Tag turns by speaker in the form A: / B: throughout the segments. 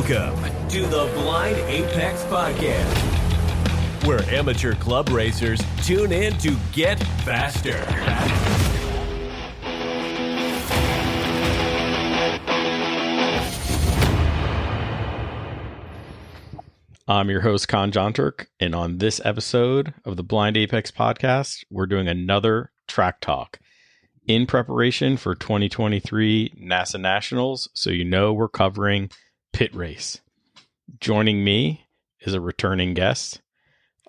A: Welcome to the Blind Apex Podcast, where amateur club racers tune in to get faster.
B: I'm your host, Con John Turk, and on this episode of the Blind Apex Podcast, we're doing another track talk in preparation for 2023 NASA Nationals, so you know we're covering Pitt Race. Joining me is a returning guest,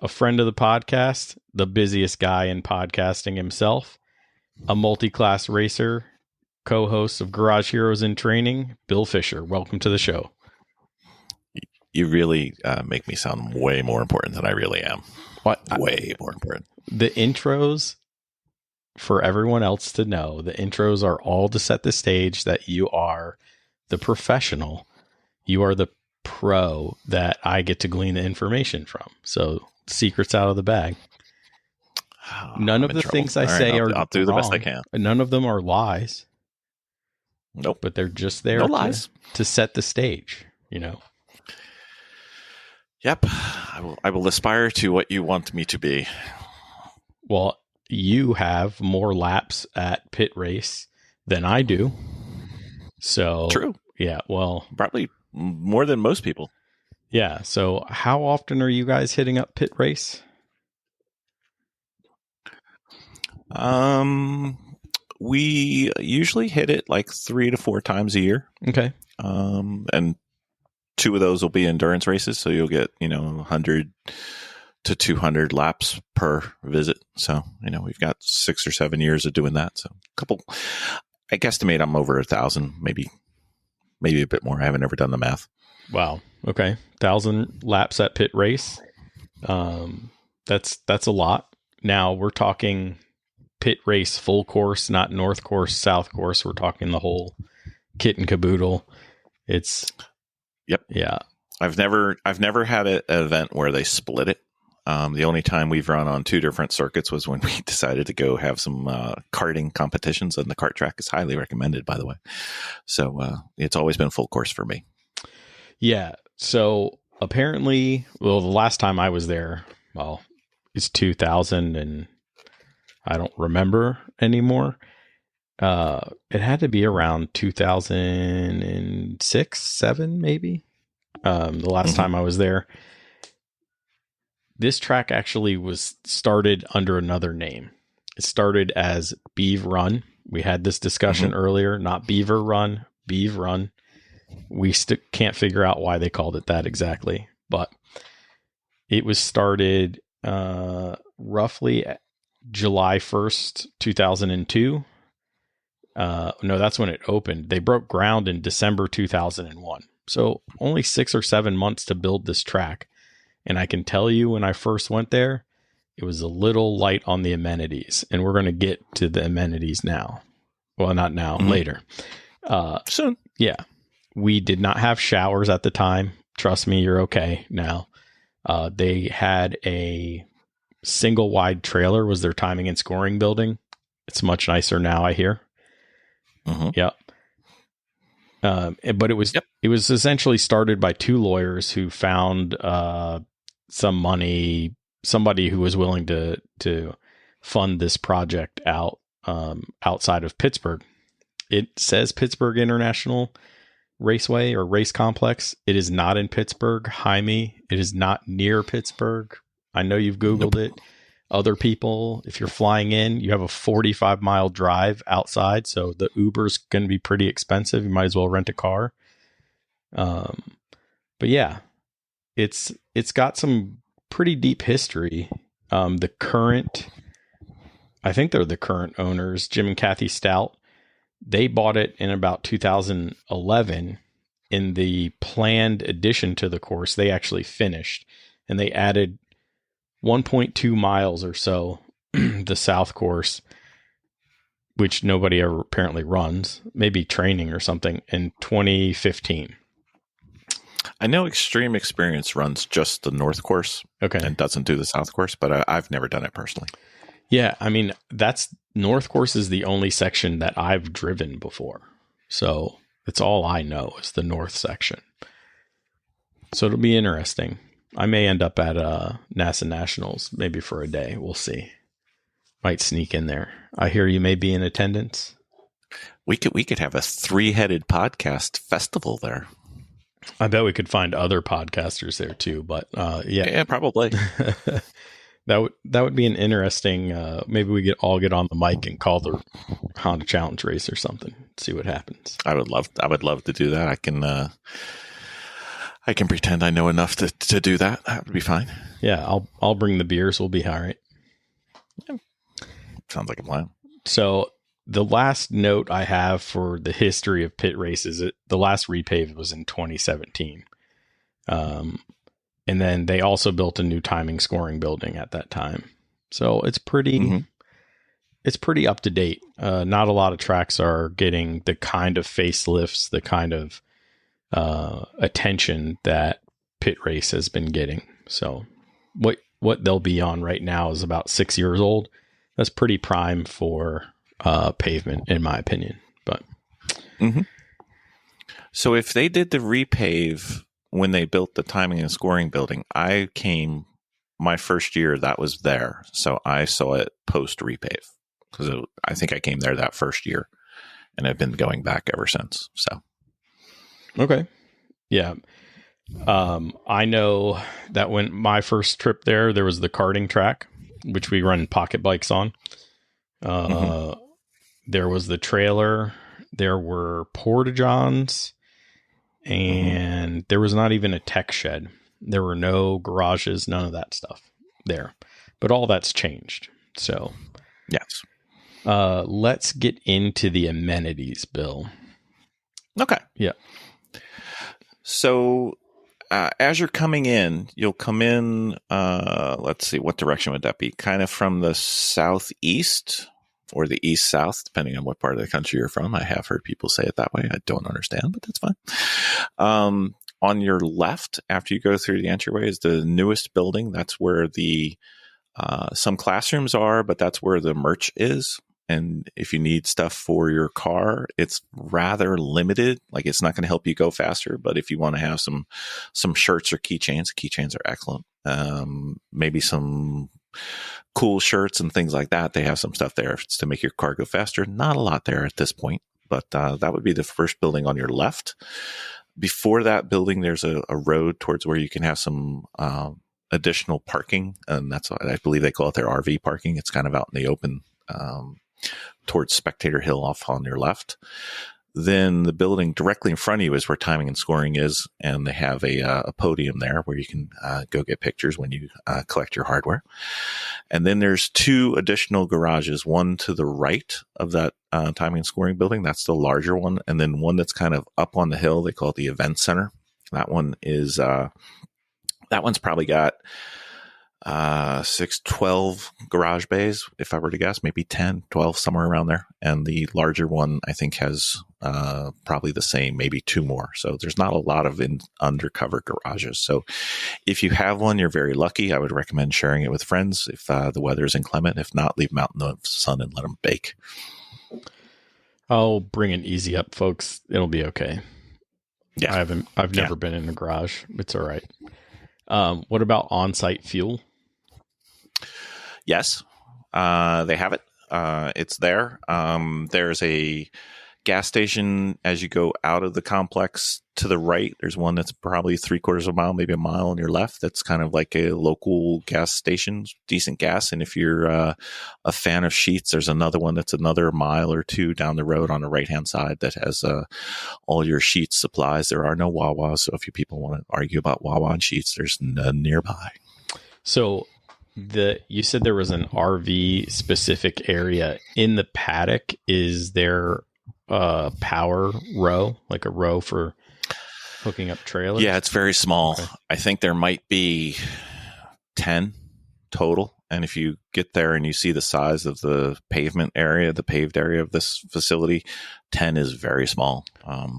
B: a friend of the podcast, the busiest guy in podcasting himself, a multi-class racer, co-host of Garage Heroes in Training, Bill Fischer. Welcome to the show.
C: You really make me sound way more important than I really am.
B: What?
C: Way more important.
B: The intros, for everyone else to know, the intros are all to set the stage that you are the professional. You are the pro that I get to glean the information from. So, secrets out of the bag. None of the things I say are
C: I'll do the
B: wrong.
C: best I can.
B: None of them are lies.
C: Nope.
B: But they're just there
C: No lies.
B: to set the stage, you know.
C: Yep. I will aspire to what you want me to be.
B: Well, you have more laps at Pitt Race than I do. So
C: True.
B: Yeah, well,
C: Probably more than most people.
B: yeah. So how often are you guys hitting up Pitt Race?
C: We usually hit it like 3 to 4 times a year.
B: Okay.
C: And 2 of those will be endurance races, so you'll get 100 to 200 laps per visit. So we've got 6 or 7 years of doing that. So I guesstimate I'm over 1,000, maybe a bit more. I haven't ever done the math.
B: Wow. Okay. 1,000 laps at Pitt Race. That's a lot. Now we're talking Pitt Race full course, not North Course, South Course. We're talking the whole kit and caboodle.
C: Yep.
B: Yeah.
C: I've never had an event where they split it. The only time we've run on 2 different circuits was when we decided to go have some karting competitions, and the kart track is highly recommended, by the way. So it's always been full course for me.
B: Yeah. So apparently, well, the last time I was there, it's 2000 and I don't remember anymore. It had to be around 2006, 7, maybe. The last time I was there. This track actually was started under another name. It started as Beav Run. We had this discussion earlier, not Beaver Run, Beav Run. We can't figure out why they called it that exactly, but it was started roughly July 1st, 2002. No, that's when it opened. They broke ground in December 2001. So only 6 or 7 months to build this track. And I can tell you, when I first went there, it was a little light on the amenities. And we're going to get to the amenities now. Well, not now, later.
C: Soon.
B: Yeah. We did not have showers at the time. Trust me, you're okay now. They had a single wide trailer was their timing and scoring building. It's much nicer now, I hear. Yep. But it was essentially started by 2 lawyers who found some money, somebody who was willing to fund this project outside of Pittsburgh. It says Pittsburgh International Raceway or Race Complex. It is not in Pittsburgh. Jaime, it is not near Pittsburgh. I know you've Googled it. Other people, if you're flying in, you have a 45-mile drive outside, so the Uber's going to be pretty expensive. You might as well rent a car. But yeah, it's got some pretty deep history. I think they're the current owners, Jim and Kathy Stout. They bought it in about 2011. In the planned addition to the course, they actually finished, and they added 1.2 miles or so, the South Course, which nobody ever apparently runs, maybe training or something, in 2015.
C: I know Extreme Experience runs just the North Course, and doesn't do the South Course, but I've never done it personally.
B: Yeah, I mean, that's North Course is the only section that I've driven before. So it's all I know is the North section. So it'll be interesting. I may end up at NASA Nationals maybe for a day. We'll see. Might sneak in there. I hear you may be in attendance.
C: We could have a 3-headed podcast festival there.
B: I bet we could find other podcasters there too. But
C: Yeah, probably.
B: that would be an interesting. Maybe we all get on the mic and call the Honda Challenge race or something. See what happens.
C: I would love to do that. I can pretend I know enough to do that. That would be fine.
B: Yeah, I'll bring the beers. We'll be all right.
C: Yeah. Sounds like a plan.
B: So the last note I have for the history of Pitt Race is the last repave was in 2017. And then they also built a new timing scoring building at that time. So it's pretty up to date. Not a lot of tracks are getting the kind of facelifts, the kind of attention that Pitt Race has been getting. So what they'll be on right now is about 6 years old. That's pretty prime for pavement, in my opinion. But
C: so if they did the repave when they built the timing and scoring building, I came my first year that was there, so I saw it post repave because I think I came there that first year, and I've been going back ever since. So
B: okay, yeah. I know that when my first trip there was the karting track, which we run pocket bikes on. There was the trailer, there were porta-johns, and there was not even a tech shed. There were no garages, none of that stuff there. But all that's changed. So,
C: yes.
B: Let's get into the amenities, Bill.
C: Okay.
B: Yeah.
C: So, as you're coming in, you'll come in, let's see, what direction would that be? Kind of from the southeast or the east-south, depending on what part of the country you're from. I have heard people say it that way. I don't understand, but that's fine. On your left, after you go through the entryway, is the newest building. That's where the some classrooms are, but that's where the merch is. And if you need stuff for your car, it's rather limited. Like, it's not going to help you go faster, but if you want to have some shirts or keychains are excellent. Maybe some cool shirts and things like that. They have some stuff there to make your car go faster. Not a lot there at this point, but that would be the first building on your left. Before that building, there's a road towards where you can have some additional parking, and that's what I believe they call it their RV parking. It's kind of out in the open towards Spectator Hill off on your left. Then the building directly in front of you is where timing and scoring is, and they have a podium there where you can go get pictures when you collect your hardware. And then there's two additional garages, one to the right of that timing and scoring building. That's the larger one. And then one that's kind of up on the hill. They call it the event center. That one is that one's probably got 12 garage bays, if I were to guess, maybe 10, 12, somewhere around there. And the larger one, I think, has probably the same, maybe 2 more. So there's not a lot of undercover garages. So if you have one, you're very lucky. I would recommend sharing it with friends if the weather is inclement. If not, leave them out in the sun and let them bake.
B: I'll bring an easy up, folks. It'll be okay.
C: Yeah,
B: I've never been in a garage. It's all right. What about on-site fuel?
C: Yes, they have it. It's there. There's a gas station as you go out of the complex to the right. There's one that's probably 3/4 of a mile, maybe a mile on your left. That's kind of like a local gas station, decent gas. And if you're a fan of Sheetz, there's another one that's another mile or 2 down the road on the right-hand side that has all your Sheetz supplies. There are no Wawas, so if you people want to argue about Wawa and Sheetz, there's none nearby.
B: So you said there was an RV specific area in the paddock. Is there a power row, like a row for hooking up trailers?
C: Yeah, it's very small.
B: Okay.
C: I think there might be 10 total. And if you get there and you see the size of the pavement area, the paved area of this facility, 10 is very small.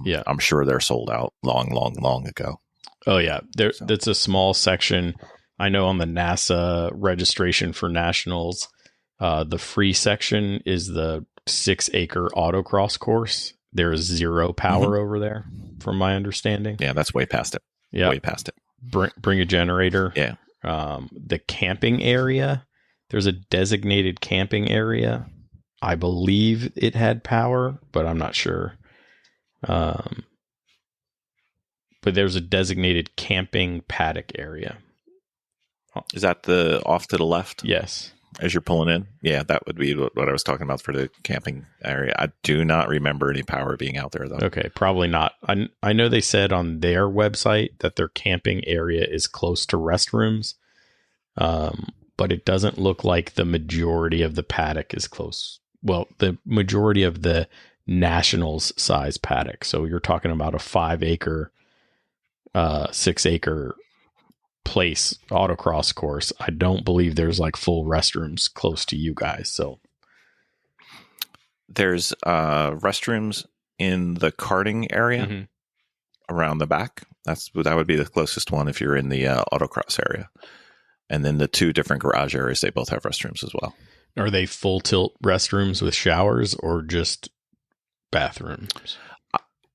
B: Yeah,
C: I'm sure they're sold out long ago.
B: Oh yeah, that's a small section. I know on the NASA registration for nationals, the free section is the 6-acre autocross course. There is 0 power over there, from my understanding.
C: Yeah, that's way past it.
B: Yeah.
C: way past it.
B: Bring a generator.
C: Yeah.
B: The camping area, there's a designated camping area. I believe it had power, but I'm not sure. But there's a designated camping paddock area.
C: Is that the off to the left?
B: Yes.
C: As you're pulling in? Yeah, that would be what I was talking about for the camping area. I do not remember any power being out there, though.
B: Okay, probably not. I know they said on their website that their camping area is close to restrooms, but it doesn't look like the majority of the paddock is close. Well, the majority of the Nationals size paddock. So you're talking about a 5-acre, 6-acre place autocross course. I don't believe there's like full restrooms close to you guys. So
C: there's restrooms in the karting area around the back. That would be the closest one if you're in the autocross area. And then the 2 different garage areas, they both have restrooms as well.
B: Are they full tilt restrooms with showers or just bathrooms?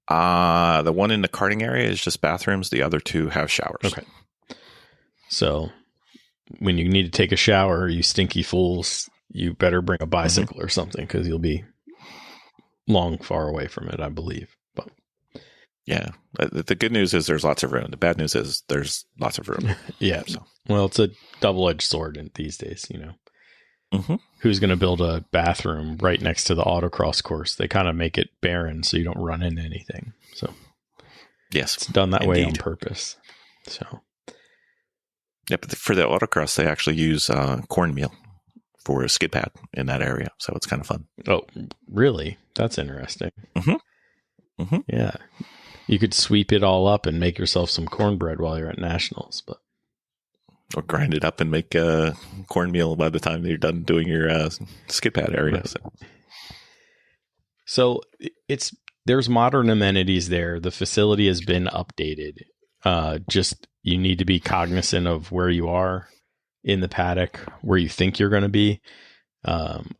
C: The one in the karting area is just bathrooms. The other 2 have showers.
B: Okay. So when you need to take a shower, you stinky fools, you better bring a bicycle or something because you'll be far away from it, I believe. But
C: yeah, the good news is there's lots of room. The bad news is there's lots of room.
B: Yeah. So. Well, it's a double-edged sword these days, Who's going to build a bathroom right next to the autocross course? They kind of make it barren so you don't run into anything. So
C: yes,
B: it's done that way on purpose. So.
C: Yeah, but for the autocross, they actually use cornmeal for a skid pad in that area. So it's kind of fun.
B: Oh, really? That's interesting. Yeah. You could sweep it all up and make yourself some cornbread while you're at Nationals.
C: Or grind it up and make cornmeal by the time you're done doing your skid pad area.
B: Right. So there's modern amenities there. The facility has been updated. Just you need to be cognizant of where you are in the paddock, where you think you're going to be, and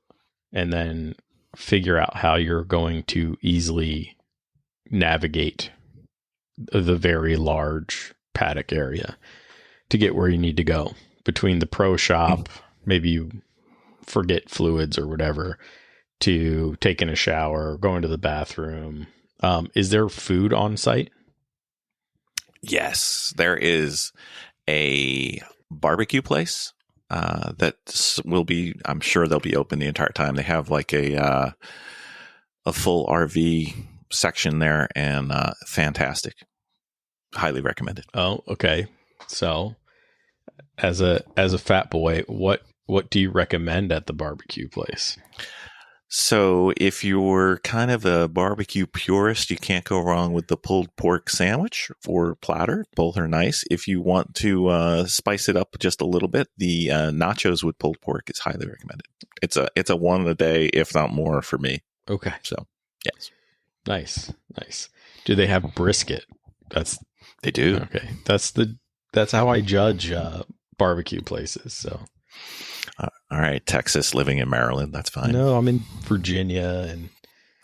B: then figure out how you're going to easily navigate the very large paddock area to get where you need to go. Between the pro shop, maybe you forget fluids or whatever, to taking a shower, going to the bathroom. Is there food on site?
C: Yes, there is a barbecue place that will be, I'm sure they'll be open the entire time. They have like a full RV section there, and fantastic. Highly recommended.
B: Oh, okay. So as a fat boy, what do you recommend at the barbecue place?
C: So if you're kind of a barbecue purist, you can't go wrong with the pulled pork sandwich or platter. Both are nice. If you want to spice it up just a little bit, the nachos with pulled pork is highly recommended. It's a one a day, if not more, for me.
B: Okay.
C: So yes.
B: Nice. Do they have brisket?
C: They do.
B: Okay. That's how I judge barbecue places. So.
C: All right, Texas, living in Maryland. That's fine.
B: No, I'm in Virginia.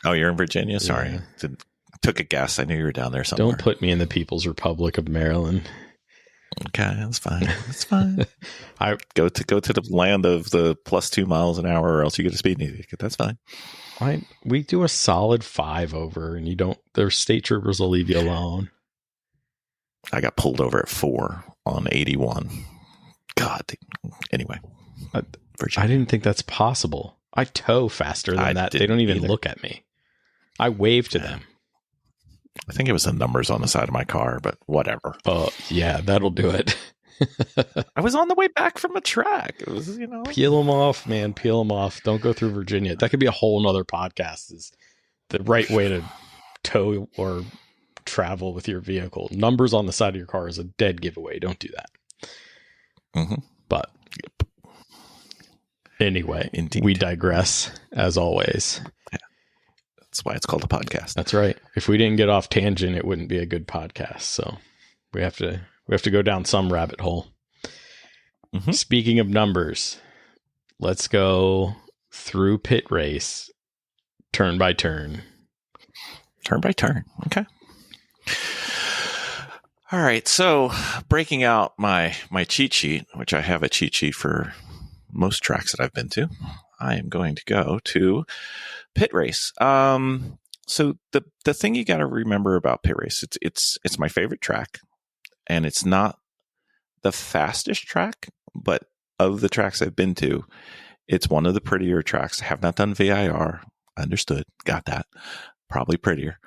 C: Oh, you're in Virginia? Sorry.
B: Yeah.
C: Took a guess. I knew you were down there somewhere.
B: Don't put me in the People's Republic of Maryland.
C: Okay, that's fine. That's fine. I go to the land of the plus 2 miles an hour, or else you get a speeding ticket. That's fine.
B: We do a solid 5 over, and their state troopers will leave you alone.
C: I got pulled over at 4 on 81. God. Anyway.
B: I didn't think that's possible. I tow faster than that. They don't even look at me. I wave to them.
C: I think it was the numbers on the side of my car, but whatever.
B: Yeah, that'll do it.
C: I was on the way back from a track. It was,
B: Peel them off, man. Peel them off. Don't go through Virginia. That could be a whole nother podcast. Is the right way to tow or travel with your vehicle. Numbers on the side of your car is a dead giveaway. Don't do that. But anyway,
C: indeed,
B: we digress as always.
C: Yeah. That's why it's called a podcast.
B: That's right. If we didn't get off tangent, it wouldn't be a good podcast. So we have to go down some rabbit hole. Speaking of numbers, let's go through Pitt Race turn by turn.
C: Turn by turn. Okay. All right, so breaking out my cheat sheet, which I have a cheat sheet for most tracks that I've been to, I am going to go to Pitt Race. So the thing you got to remember about Pitt Race, it's my favorite track, and it's not the fastest track, but of the tracks I've been to, it's one of the prettier tracks. I have not done VIR. Understood. Got that. Probably prettier.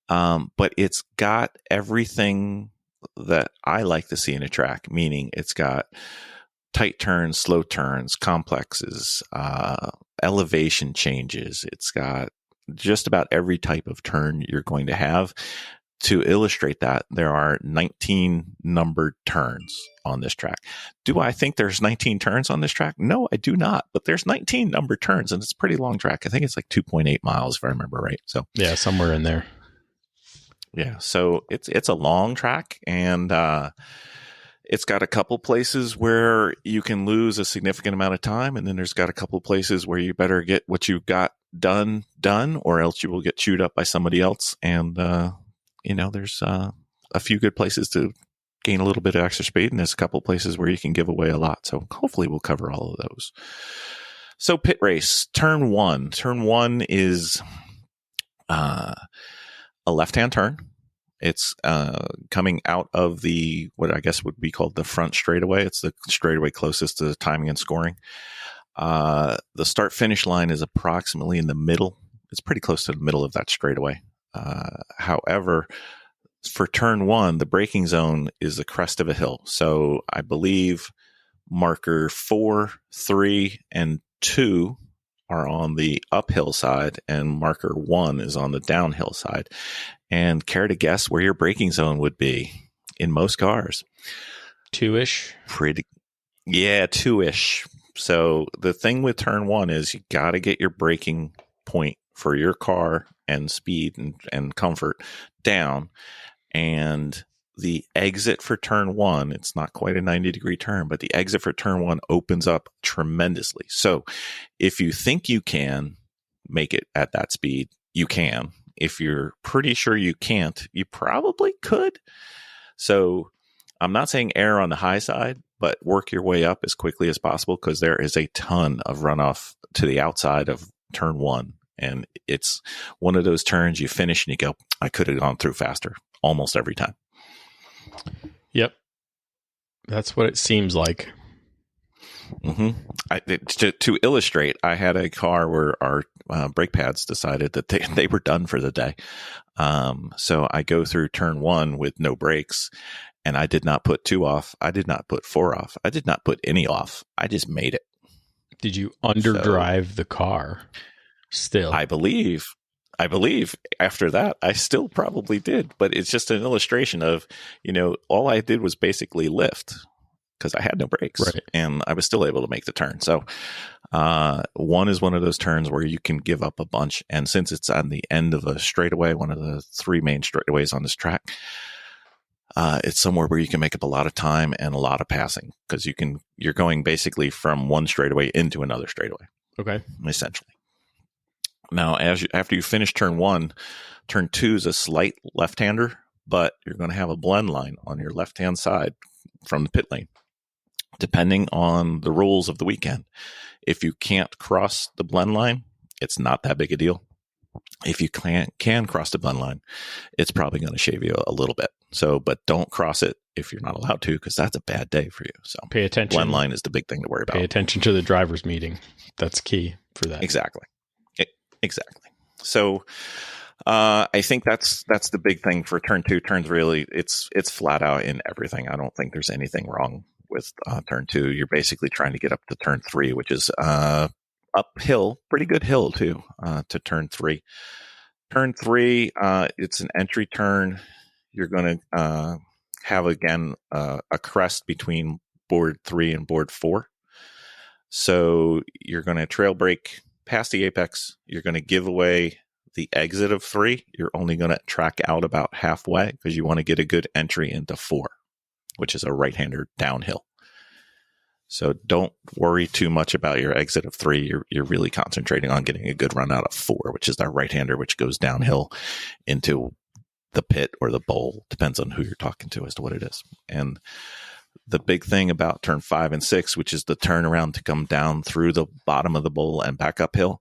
C: But it's got everything that I like to see in a track, meaning it's got tight turns, slow turns, complexes, elevation changes. It's got just about every type of turn you're going to have. To illustrate that, there are 19 numbered turns on this track. Do I think there's 19 turns on this track? No, I do not. But there's 19 numbered turns, and it's a pretty long track. I think it's like 2.8 miles, if I remember right. So
B: yeah, somewhere in there.
C: Yeah, so it's a long track, and it's got a couple places where you can lose a significant amount of time, and then there's got a couple places where you better get what you've got done, or else you will get chewed up by somebody else. And there's a few good places to gain a little bit of extra speed, and there's a couple places where you can give away a lot. So hopefully we'll cover all of those. So Pitt Race, turn one. Turn one is a left-hand turn. It's coming out of the, what I guess would be called the front straightaway. It's the straightaway closest to the timing and scoring. The start-finish line is approximately in the middle. It's pretty close to the middle of that straightaway. However, for turn one, the braking zone is the crest of a hill. So I believe marker 4, 3, and 2 are on the uphill side, and marker 1 is on the downhill side. And care to guess where your braking zone would be in most cars?
B: 2-ish?
C: Yeah, 2-ish. So the thing with turn one is you got to get your braking point for your car and speed and comfort down. And the exit for turn one, it's not quite a 90-degree turn, but the exit for turn one opens up tremendously. So if you think you can make it at that speed, you can. If you're pretty sure you can't, you probably could. So I'm not saying err on the high side, but work your way up as quickly as possible, because there is a ton of runoff to the outside of turn one. And it's one of those turns you finish and you go, I could have gone through faster almost every time.
B: Yep. That's what it seems like.
C: Mm-hmm. To illustrate, I had a car where our brake pads decided that they were done for the day. So I go through turn one with no brakes, and I did not put 2 off. I did not put 4 off. I did not put any off. I just made it.
B: Did you underdrive the car still?
C: I believe after that, I still probably did, but it's just an illustration of, all I did was basically lift because I had no brakes,
B: right,
C: and I was still able to make the turn. So one is one of those turns where you can give up a bunch. And since it's on the end of a straightaway, one of the 3 main straightaways on this track, it's somewhere where you can make up a lot of time and a lot of passing, because you're going basically from one straightaway into another straightaway.
B: Okay.
C: Essentially. Now, after you finish turn one, turn two is a slight left-hander, but you're going to have a blend line on your left-hand side from the pit lane, depending on the rules of the weekend. If you can't cross the blend line, it's not that big a deal. If you can cross the blend line, it's probably going to shave you a little bit. So, but don't cross it if you're not allowed to, because that's a bad day for you. So
B: pay attention.
C: Blend line is the big thing to worry about.
B: Pay attention to the driver's meeting. That's key for that.
C: Exactly. So I think that's the big thing for turn two. Turns really, it's flat out in everything. I don't think there's anything wrong with turn two. You're basically trying to get up to turn 3, which is uphill, pretty good hill too, to turn 3. Turn 3, it's an entry turn. You're going to have, again, a crest between board 3 and board 4. So you're going to trail brake past the apex. You're going to give away the exit of 3. You're only going to track out about halfway, because you want to get a good entry into 4, which is a right-hander downhill. So don't worry too much about your exit of 3. You're really concentrating on getting a good run out of 4, which is that right-hander, which goes downhill into the pit or the bowl. Depends on who you're talking to as to what it is. And the big thing about turn 5 and 6, which is the turnaround to come down through the bottom of the bowl and back uphill,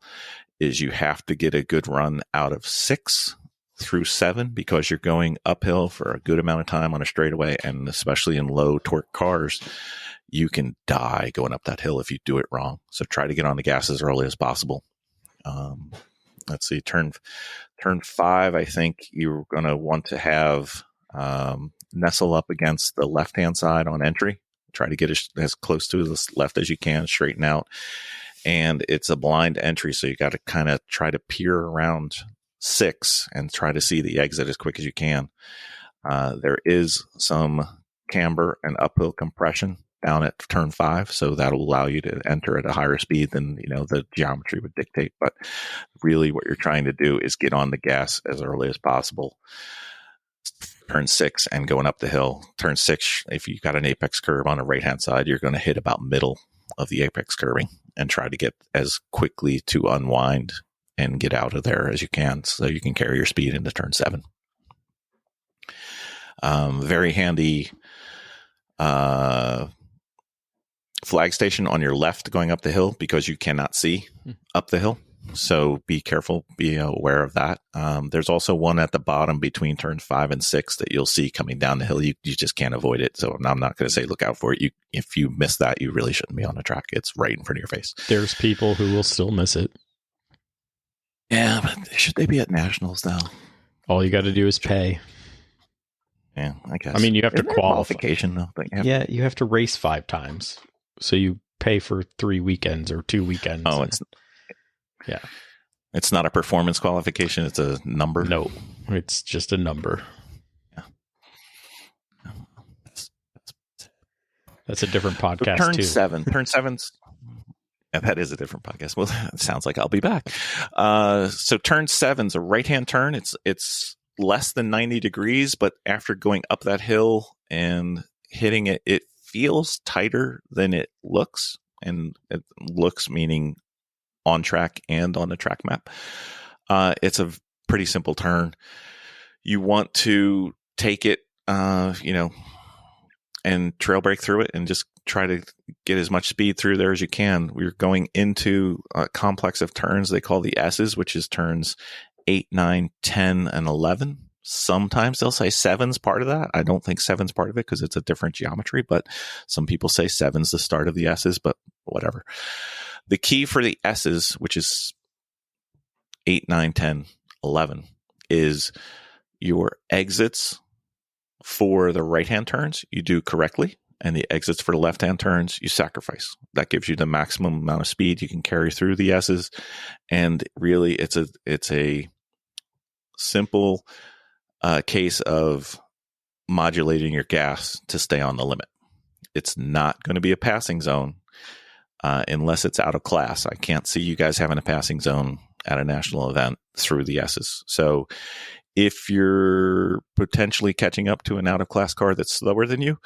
C: is you have to get a good run out of 6 through 7 because you're going uphill for a good amount of time on a straightaway. And especially in low torque cars, you can die going up that hill if you do it wrong. So try to get on the gas as early as possible. Let's see, turn 5, I think you're going to want to have nestle up against the left-hand side on entry. Try to get as close to the left as you can, straighten out. And it's a blind entry, so you got to kind of try to peer around 6 and try to see the exit as quick as you can. There is some camber and uphill compression down at turn 5, so that'll allow you to enter at a higher speed than the geometry would dictate. But really what you're trying to do is get on the gas as early as possible. Turn 6 and going up the hill. Turn 6, if you've got an apex curve on the right-hand side, you're going to hit about middle of the apex curving and try to get as quickly to unwind and get out of there as you can so you can carry your speed into turn 7. Very handy flag station on your left going up the hill because you cannot see up the hill. So be careful, be aware of that. There's also one at the bottom between turn 5 and 6 that you'll see coming down the hill. You just can't avoid it. So I'm not going to say look out for it. If you miss that, you really shouldn't be on the track. It's right in front of your face.
B: There's people who will still miss it.
C: Yeah, but should they be at nationals though?
B: All you got to do is pay.
C: Yeah, I guess.
B: I mean, you have to
C: qualification though.
B: Yeah, you have to race 5 times. So you pay for 3 weekends or 2 weekends.
C: Oh,
B: yeah.
C: It's not a performance qualification. It's a number.
B: No, it's just a number.
C: Yeah.
B: That's a different podcast
C: so turn
B: too.
C: 7. Turn 7's. Yeah, that is a different podcast. Well, it sounds like I'll be back. So turn 7's a right-hand turn. It's less than 90 degrees, but after going up that hill and hitting it, it feels tighter than it looks. And it looks meaning on track and on the track map. It's a pretty simple turn. You want to take it, and trail brake through it and just try to get as much speed through there as you can. We're going into a complex of turns they call the S's, which is turns 8, 9, 10, and 11. Sometimes they'll say 7's part of that. I don't think 7's part of it because it's a different geometry, but some people say 7's the start of the S's, but whatever. The key for the S's, which is 8, 9, 10, 11, is your exits for the right-hand turns you do correctly, and the exits for the left-hand turns you sacrifice. That gives you the maximum amount of speed you can carry through the S's, and really it's a simple case of modulating your gas to stay on the limit. It's not going to be a passing zone unless it's out of class. I can't see you guys having a passing zone at a national event through the S's. So if you're potentially catching up to an out of class car that's slower than you,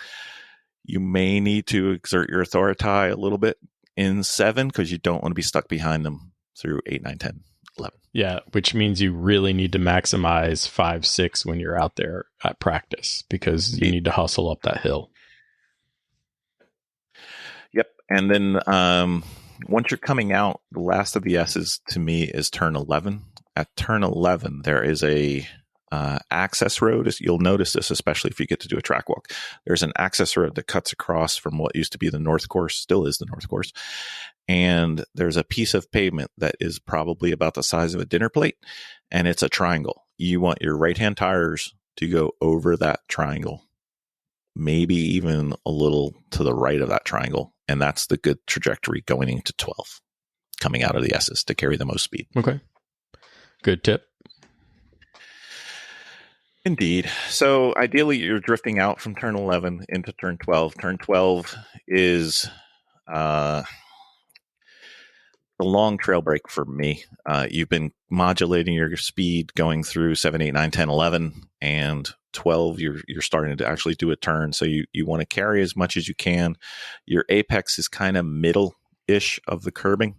C: you may need to exert your authority a little bit in 7 because you don't want to be stuck behind them through 8, 9, 10, 11.
B: Yeah, which means you really need to maximize 5, 6 when you're out there at practice because you need to hustle up that hill.
C: Yep. And then once you're coming out, the last of the S's to me is turn 11. At turn 11, there is a access road. You'll notice this, especially if you get to do a track walk. There's an access road that cuts across from what used to be the North Course, still is the North Course. And there's a piece of pavement that is probably about the size of a dinner plate, and it's a triangle. You want your right-hand tires to go over that triangle, maybe even a little to the right of that triangle. And that's the good trajectory going into 12, coming out of the S's to carry the most speed.
B: Okay. Good tip.
C: Indeed. So ideally, you're drifting out from turn 11 into turn 12. Turn 12 is the long trail brake for me. You've been modulating your speed going through 7, 8, 9, 10, 11, and 12, you're starting to actually do a turn. So you want to carry as much as you can. Your apex is kind of middle-ish of the curbing.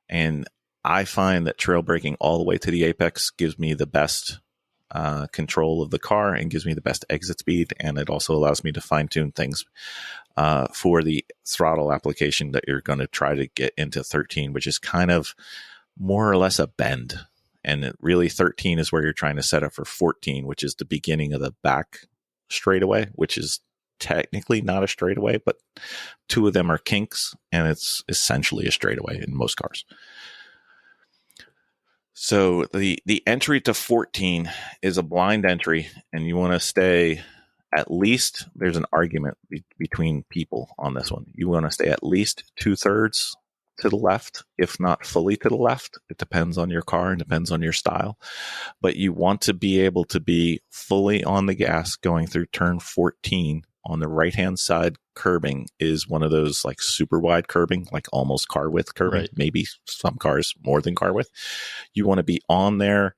C: And I find that trail braking all the way to the apex gives me the best control of the car and gives me the best exit speed. And it also allows me to fine tune things for the throttle application that you're going to try to get into 13, which is kind of more or less a bend. And really 13 is where you're trying to set up for 14, which is the beginning of the back straightaway, which is technically not a straightaway, but two of them are kinks, and it's essentially a straightaway in most cars. So the entry to 14 is a blind entry, and you want to stay at least, there's an argument between people on this one. You want to stay at least 2/3 to the left, if not fully to the left. It depends on your car and depends on your style. But you want to be able to be fully on the gas going through turn 14 on the right-hand side. Curbing is one of those like super wide curbing, like almost car width curbing,
B: Right.
C: Maybe some cars more than car width. You want to be on there,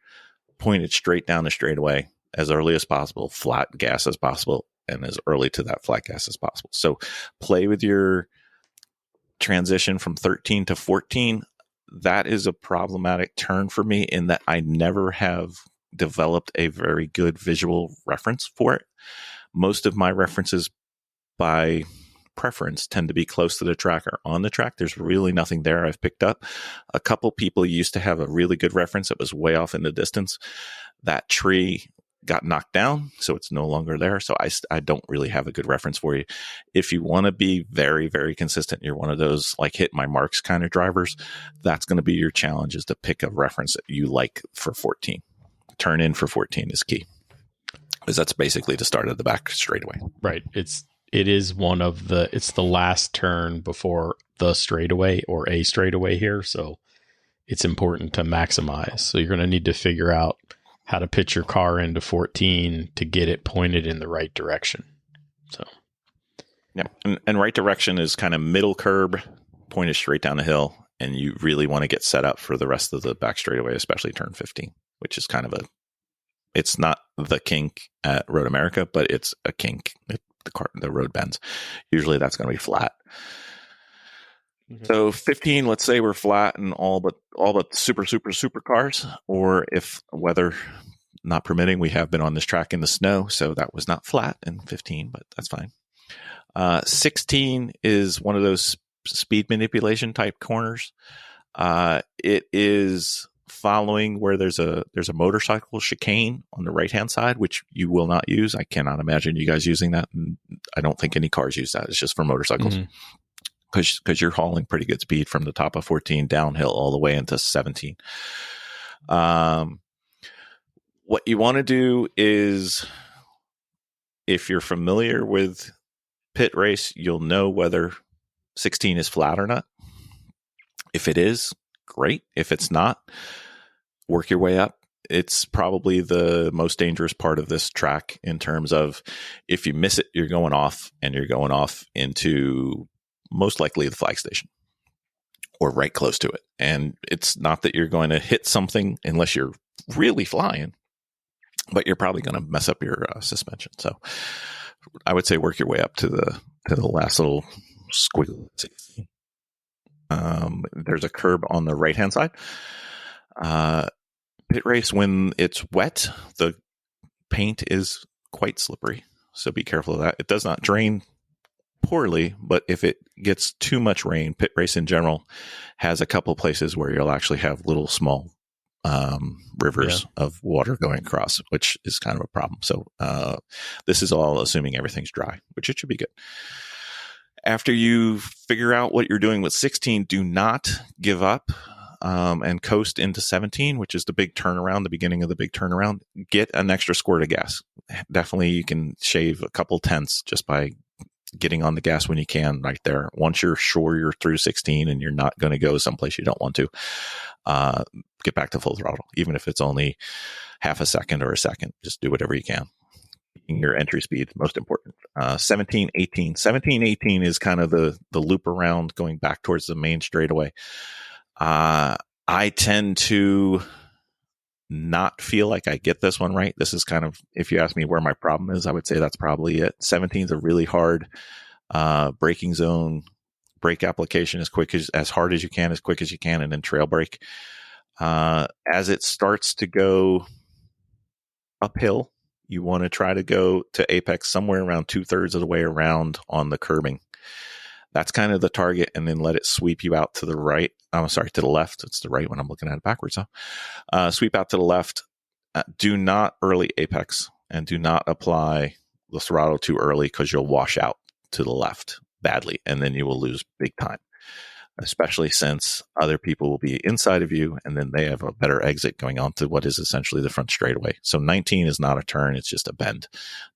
C: pointed straight down the straightaway as early as possible, flat gas as possible, and as early to that flat gas as possible. So play with your transition from 13 to 14. That is a problematic turn for me in that I never have developed a very good visual reference for it. Most of my references by preference tend to be close to the track or on the track. There's really nothing there I've picked up. A couple people used to have a really good reference that was way off in the distance. That tree got knocked down, so it's no longer there. So I don't really have a good reference for you. If you want to be very, very consistent, you're one of those like hit my marks kind of drivers, that's going to be your challenge, is to pick a reference that you like for 14. Turn in for 14 is key, because that's basically the start of the back straightaway.
B: Right. It is it's the last turn before the straightaway or a straightaway here. So it's important to maximize. So you're going to need to figure out how to pitch your car into 14 to get it pointed in the right direction. So,
C: yeah. And right direction is kind of middle curb, pointed straight down the hill. And you really want to get set up for the rest of the back straightaway, especially turn 15, which is kind of it's not the kink at Road America, but it's a kink. The road bends. Usually that's going to be flat. Okay. So 15, let's say we're flat and all but super cars, or if weather not permitting, we have been on this track in the snow, so that was not flat in 15, but that's fine. 16 is one of those speed manipulation type corners. It is following where there's a motorcycle chicane on the right hand side, which you will not use. I cannot imagine you guys using that, and I don't think any cars use that. It's just for motorcycles, because you're hauling pretty good speed from the top of 14 downhill all the way into 17. What you want to do is, if you're familiar with Pitt Race, you'll know whether 16 is flat or not. If it is, great. If it's not, work your way up. It's probably the most dangerous part of this track in terms of, if you miss it, you're going off, and you're going off into most likely the flag station or right close to it. And it's not that you're going to hit something unless you're really flying, but you're probably going to mess up your suspension. So I would say work your way up to the last little squiggle. There's a curb on the right hand side. Pit Race, when it's wet, the paint is quite slippery, so be careful of that. It does not drain poorly, but if it gets too much rain, Pit Race in general has a couple places where you'll actually have little small rivers of water going across, which is kind of a problem. So this is all assuming everything's dry, which it should be good. After you figure out what you're doing with 16, do not give up and coast into 17, which is the big turnaround, the beginning of the big turnaround. Get an extra squirt of gas. Definitely you can shave a couple tenths just by getting on the gas when you can right there. Once you're sure you're through 16 and you're not going to go someplace you don't want to, get back to full throttle. Even if it's only half a second or a second, just do whatever you can. Your entry speed is most important. 17, 18. 17, 18 is kind of the loop around going back towards the main straightaway. I tend to not feel like I get this one right. This is kind of, if you ask me where my problem is, I would say that's probably it. 17 is a really hard braking zone, brake application as hard as you can, as quick as you can, and then trail brake. As it starts to go uphill. You want to try to go to apex somewhere around 2/3 of the way around on the curbing. That's kind of the target, and then let it sweep you out to the right. I'm sorry, to the left. It's the right when I'm looking at it backwards. Sweep out to the left. Do not early apex, and do not apply the throttle too early, because you'll wash out to the left badly, and then you will lose big time, especially since other people will be inside of you, and then they have a better exit going on to what is essentially the front straightaway. So 19 is not a turn, it's just a bend.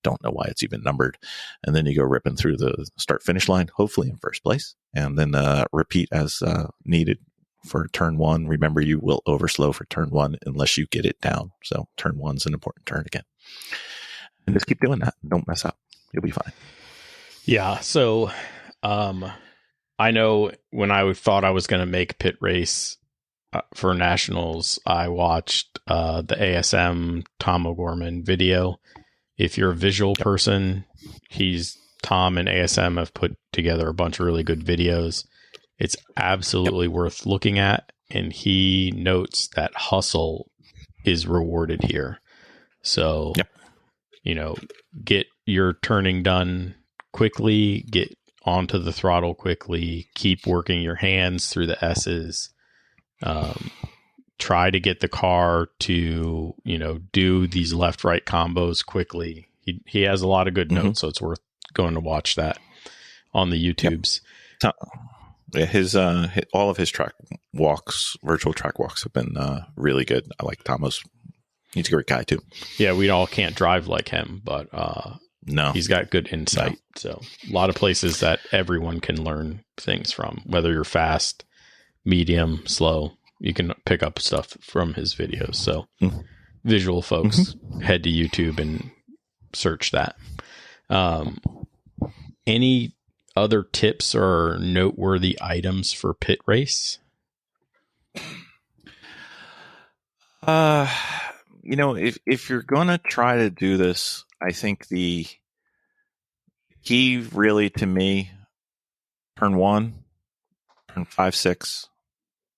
C: Don't know why it's even numbered. And then you go ripping through the start finish line, hopefully in first place, and then repeat as needed for turn 1. Remember, you will overslow for turn 1 unless you get it down. So turn 1's an important turn again. And just keep doing that. Don't mess up. You'll be fine.
B: Yeah. So, I know when I thought I was going to make Pitt Race for nationals, I watched the ASM Tomo Gorman video. If you're a visual person, Tom and ASM have put together a bunch of really good videos. It's absolutely worth looking at. And he notes that hustle is rewarded here. So, get your turning done quickly, get onto the throttle quickly, keep working your hands through the S's, try to get the car to, do these left-right combos quickly. He has a lot of good notes, so it's worth going to watch that on the YouTubes.
C: Yeah, his all of his track walks, virtual track walks, have been really good. I like Tomo's. He's a great guy too.
B: Yeah, we all can't drive like him, but
C: no,
B: he's got good insight. No. So a lot of places that everyone can learn things from, whether you're fast, medium, slow, you can pick up stuff from his videos. So visual folks, head to YouTube and search that. Any other tips or noteworthy items for Pitt Race?
C: If you're going to try to do this, I think the key really to me, turn 1, turn 5, 6,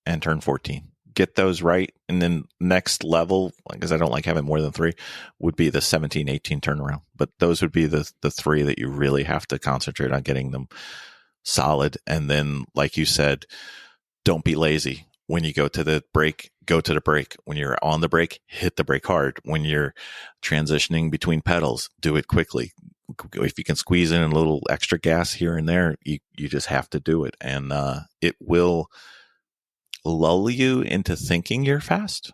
C: and turn 14. Get those right. And then next level, because I don't like having more than 3, would be the 17, 18 turnaround. But those would be the 3 that you really have to concentrate on getting them solid. And then, like you said, don't be lazy. When you go to the brake, go to the brake. When you're on the brake, hit the brake hard. When you're transitioning between pedals, do it quickly. If you can squeeze in a little extra gas here and there, you just have to do it. And it will lull you into thinking you're fast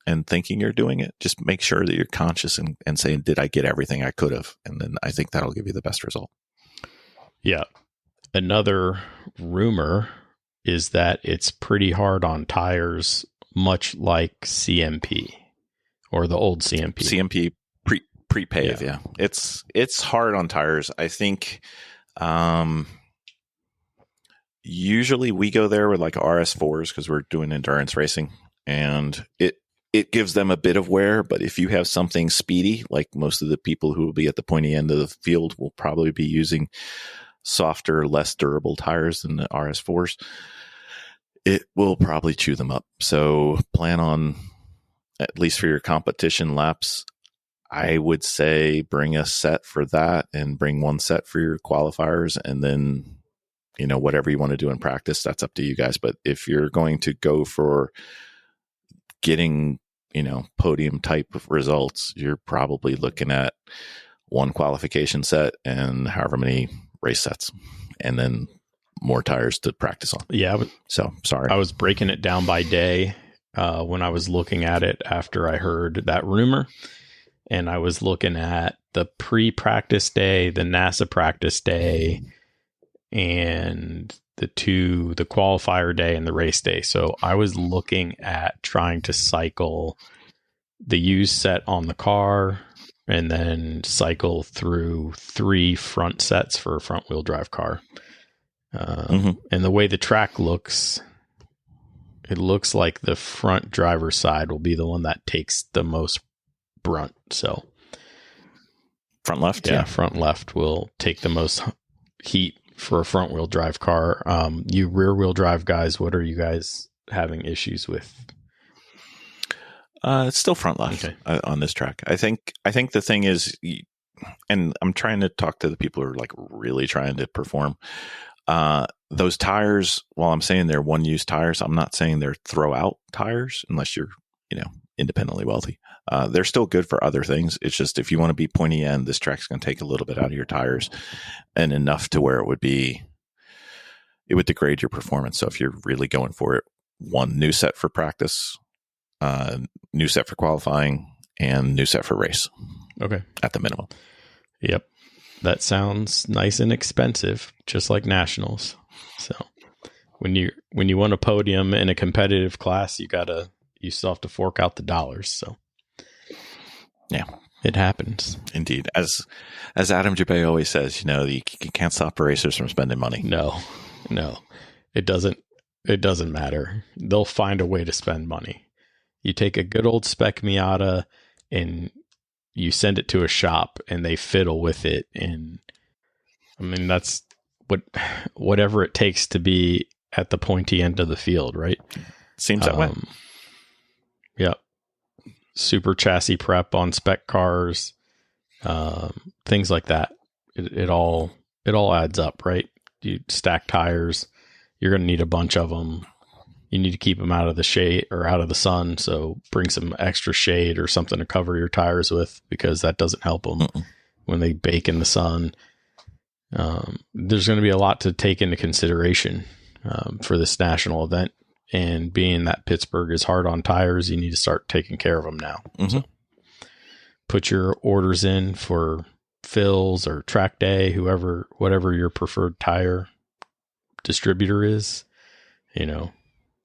C: and thinking you're doing it. Just make sure that you're conscious and saying, did I get everything I could have? And then I think that'll give you the best result.
B: Yeah. Another rumor is that it's pretty hard on tires, much like CMP or the old CMP.
C: CMP pre-pave, yeah. It's hard on tires. I think usually we go there with like RS4s because we're doing endurance racing, and it gives them a bit of wear. But if you have something speedy, like most of the people who will be at the pointy end of the field will probably be using softer, less durable tires than the RS4s, it will probably chew them up. So plan on, at least for your competition laps, I would say bring a set for that and bring one set for your qualifiers. And then, whatever you want to do in practice, that's up to you guys. But if you're going to go for getting, podium type of results, you're probably looking at one qualification set and however many race sets, and then more tires to practice on.
B: Yeah.
C: So sorry.
B: I was breaking it down by day when I was looking at it after I heard that rumor. And I was looking at the pre-practice day, the NASA practice day, and the qualifier day and the race day. So I was looking at trying to cycle the used set on the car and then cycle through 3 front sets for a front wheel drive car. And the way the track looks, it looks like the front driver's side will be the one that takes the most brunt. So
C: front left,
B: yeah, front left will take the most heat for a front wheel drive car. You rear wheel drive guys, what are you guys having issues with?
C: It's still front left on this track. I think the thing is, and I'm trying to talk to the people who are like really trying to perform. Those tires, while I'm saying they're one-use tires, I'm not saying they're throw-out tires unless you're, independently wealthy. They're still good for other things. It's just if you want to be pointy end, this track's going to take a little bit out of your tires and enough to where it would degrade your performance. So if you're really going for it, one new set for practice, new set for qualifying, and new set for race.
B: Okay.
C: At the minimum.
B: Yep. That sounds nice and expensive, just like nationals. So when you want a podium in a competitive class, you still have to fork out the dollars. So
C: yeah,
B: it happens.
C: Indeed. As Adam Jabay always says, you can't stop racers from spending money.
B: No, it doesn't matter. They'll find a way to spend money. You take a good old spec Miata and you send it to a shop and they fiddle with it. And I mean, that's whatever it takes to be at the pointy end of the field, right?
C: Seems that way.
B: Yeah. Super chassis prep on spec cars, things like that. It all adds up, right? You stack tires, you're going to need a bunch of them. You need to keep them out of the shade or out of the sun. So bring some extra shade or something to cover your tires with, because that doesn't help them when they bake in the sun. There's going to be a lot to take into consideration for this national event. And being that Pittsburgh is hard on tires, you need to start taking care of them now. Mm-hmm. So put your orders in for Phil's or Track Day, whatever your preferred tire distributor is,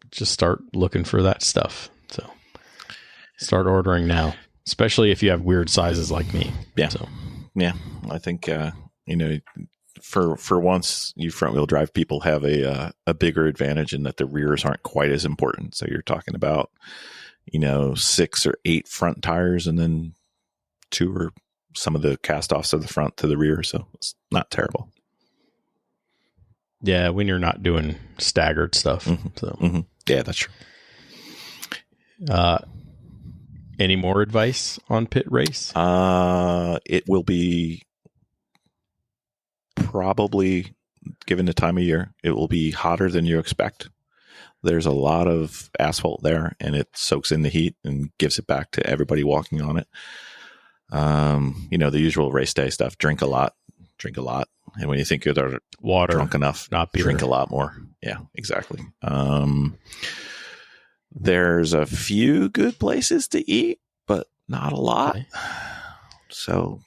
B: just start looking for that stuff. So start ordering now, especially if you have weird sizes like me.
C: Yeah.
B: So,
C: yeah. I think, for once, you front wheel drive people have a bigger advantage in that the rears aren't quite as important. So you're talking about, 6 or 8 front tires and then 2 or some of the cast offs of the front to the rear. So it's not terrible.
B: Yeah. When you're not doing staggered stuff.
C: Mm-hmm.
B: So
C: yeah, that's true.
B: Any more advice on Pitt Race?
C: It will be probably, given the time of year, it will be hotter than you expect. There's a lot of asphalt there, and it soaks in the heat and gives it back to everybody walking on it. The usual race day stuff: drink a lot, and when you think you're
B: water,
C: drunk enough,
B: not beer.
C: Drink a lot more. Yeah, exactly. There's a few good places to eat, but not a lot. Okay. So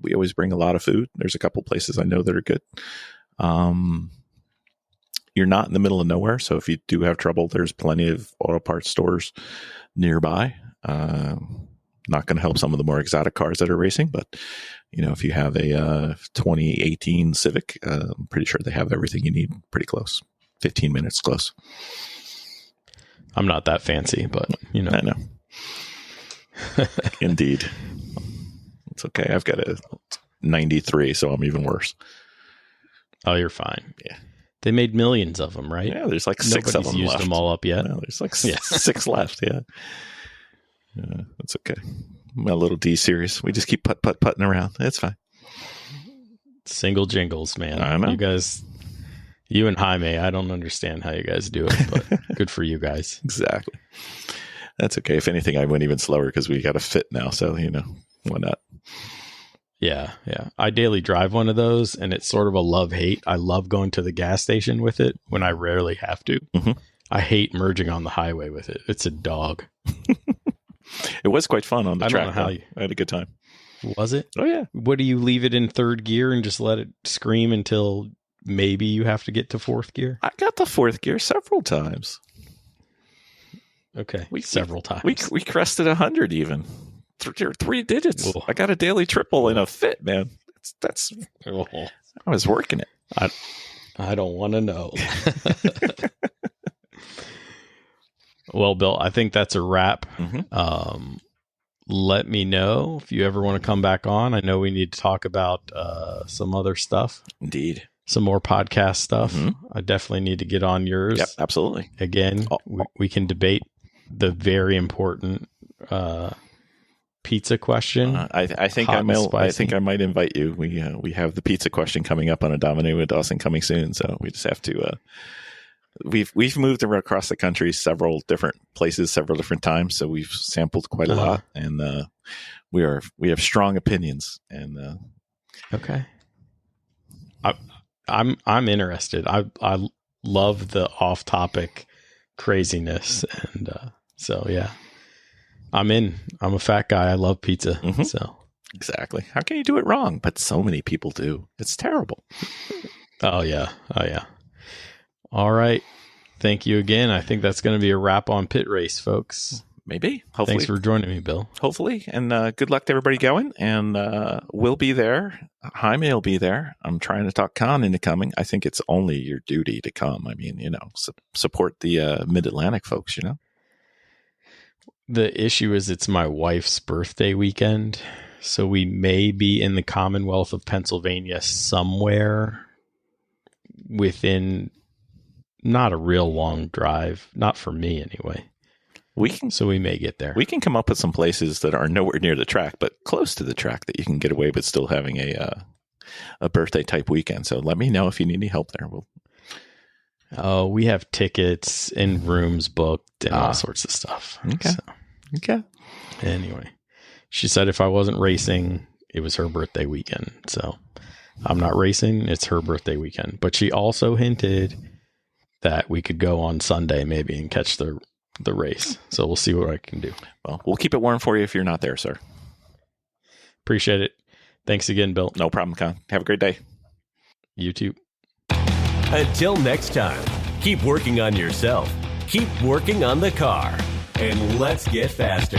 C: we always bring a lot of food. There's a couple places I know that are good. You're not in the middle of nowhere, so if you do have trouble, there's plenty of auto parts stores nearby. Not going to help some of the more exotic cars that are racing, but if you have a 2018 Civic, I'm pretty sure they have everything you need pretty close. 15 minutes close.
B: I'm not that fancy, but
C: I know. Indeed. It's okay. I've got a 93, so I'm even worse.
B: Oh, you're fine.
C: Yeah.
B: They made millions of them, right?
C: Yeah, there's like 6 of them
B: used
C: left.
B: them all up yet.
C: No, there's like 6 left, yeah. That's okay. My little D series. We just keep putting around. It's fine.
B: Single jingles, man.
C: I know.
B: You guys, you and Jaime, I don't understand how you guys do it, but good for you guys.
C: Exactly. That's okay. If anything, I went even slower because we got a fit now, so, why not?
B: Yeah. I daily drive one of those, and it's sort of a love-hate. I love going to the gas station with it when I rarely have to. Mm-hmm. I hate merging on the highway with it. It's a dog.
C: It was quite fun on the track.
B: I
C: had a good time.
B: Was it?
C: Oh, yeah.
B: What, do you leave it in 3rd gear and just let it scream until maybe you have to get to 4th gear?
C: I got the 4th gear several times.
B: Okay. Several times.
C: We crested 100 even. 3 digits.
B: Whoa.
C: I got a daily triple in a fit, man. That's I was working it.
B: I don't want to know. Well, Bill, I think that's a wrap. Mm-hmm. Let me know if you ever want to come back on. I know we need to talk about some other stuff.
C: Indeed.
B: Some more podcast stuff.
C: Mm-hmm.
B: I definitely need to get on yours.
C: Yep, absolutely.
B: Again, we can debate the very important pizza question.
C: I think
B: Hot
C: I
B: and
C: might. I
B: spicy.
C: think I might invite you. We have the pizza question coming up on a Domino with Dawson coming soon, so we just have to. We've moved across the country several different places, several different times, so we've sampled quite a lot, and we have strong opinions. And
B: okay, I'm interested. I love the off topic craziness, and so yeah, I'm in. I'm a fat guy. I love pizza. So
C: exactly, how can you do it wrong? But so many people do. It's terrible.
B: Oh yeah. All right. Thank you again. I think that's going to be a wrap on Pitt Race, folks.
C: Maybe. Hopefully.
B: Thanks for joining me, Bill.
C: Hopefully. And good luck to everybody going. And we'll be there. Jaime will be there. I'm trying to talk Khan into coming. I think it's only your duty to come. I mean, support the Mid-Atlantic folks,
B: The issue is it's my wife's birthday weekend. So we may be in the Commonwealth of Pennsylvania somewhere within not a real long drive, not for me anyway. So we may get there.
C: We can come up with some places that are nowhere near the track, but close to the track that you can get away with still having a birthday type weekend. So let me know if you need any help there.
B: We have tickets and rooms booked and all sorts of stuff.
C: Okay.
B: Anyway, she said if I wasn't racing, it was her birthday weekend. So I'm not racing. It's her birthday weekend. But she also hinted that we could go on Sunday maybe and catch the race. So we'll see what I can do.
C: Well, we'll keep it warm for you if you're not there, sir.
B: Appreciate it. Thanks again, Bill.
C: No problem, Con. Have a great day.
B: You too.
A: Until next time, keep working on yourself, keep working on the car, and let's get faster.